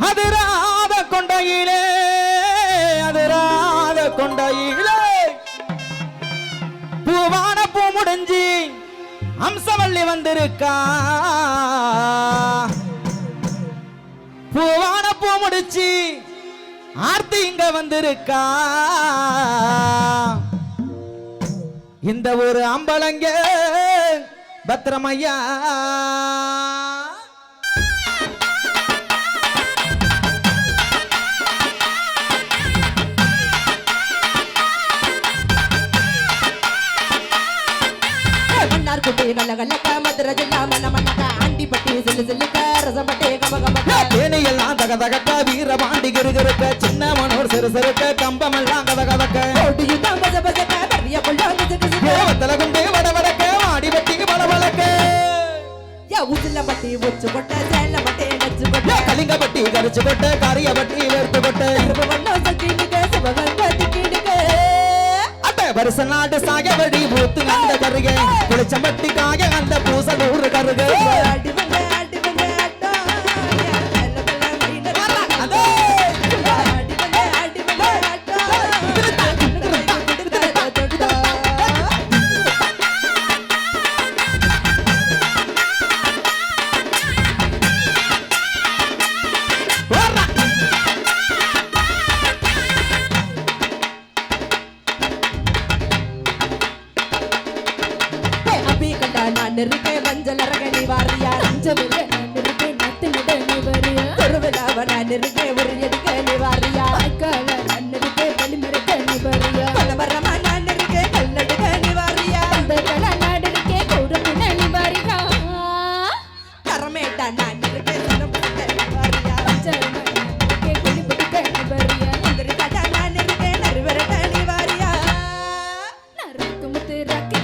அதிராத கொண்டையிலே அதிராத கொண்டையிலே பூவான பூ முடிஞ்சி அம்சவள்ளி வந்திருக்கா பூவான பூ முடிச்சு ஆர்த்தி இங்க வந்திருக்கா இந்த ஒரு அம்பளங்க பத்திரமையா தேனியெல்லாம் தக தகக்க வீரபாண்டி கிருகிருக்க சின்ன மனோர் சிறு சிறுக்க கம்பமெல்லாம் கத கதக்க குண்டே வட வடக்க ஆடி பட்டிக்கு பல வழக்க உசிலம்பட்டி உச்சு கொட்ட சேலம்பட்டி நச்சு கொட்ட கலிங்கப்பட்டி கரிச்சு கொட்ட காரிய பட்டி வேர்த்து கொட்ட வருஷ நாடு சாயபடி பூத்து அந்த கருக குளிச்சம்பட்டிக்காக அந்த பூசலூர் கருக நான் இருக்கேன் மஞ்சள் அரகணி வாரியா அஞ்சமில்லை நான் இருக்கேன் நத்து நடனி வரியா திருவிழாவ நான் இருக்கேன் ஒரு எடுக்க நீ வாரியா அக்கால நான் இருக்கேன் பலிமரக்க நீ வரியா பலவரமா நான் இருக்கேன் கல்லடுக்க நீ வாரியா அந்த கல நான் இருக்கேன் கௌரவ நீ வாரியா கரமேட்டா நான் இருக்கேன் சனபுட்ட நீ வாரியா அஞ்சமா நான் இருக்கேன் குளிபடுக்க நீ வரியா இந்திரகடா நான் இருக்கேன் நறுவரக்க நீ வாரியா நறுக்கு முத்து ரக்கி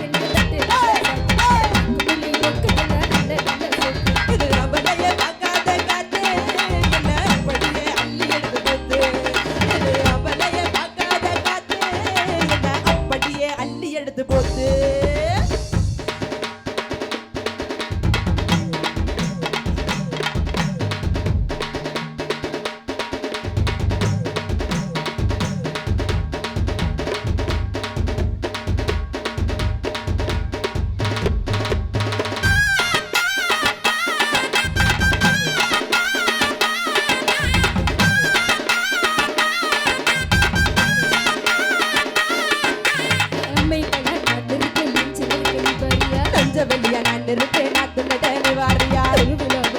வெளியா நான் இருக்கேன் நாத்து நடனி வாரியா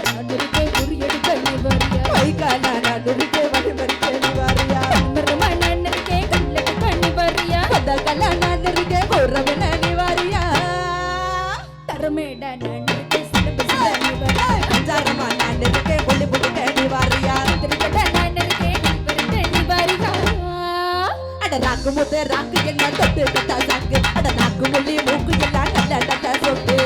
நான் இருக்கேன் குறியெடுக்க நீ வாரியா வைகால நான் இருக்கேன் வழிமறிக்க நீ வாரியா மரமா நான் இருக்கேன் கல்லடுக்க நீ வாரியா பதகல நான் இருக்கேன் கௌரவன நீ வாரியா தரமேட நான் இருக்கேன் சிலபஸ்ல நீ வாரியா அஞ்சாரமா நான் இருக்கேன் பொல்லி புடுக்க நீ வாரியா திருக்கட நான் இருக்கேன் பரிட்ட நீ வாரியா அட ராக்கு முத ராக்கு என்ன தொட்டு கட்டா சாக்கு அட நாக்கு முள்ளி மூக்கு எல்லாம் நல்ல நல்ல சொட்டு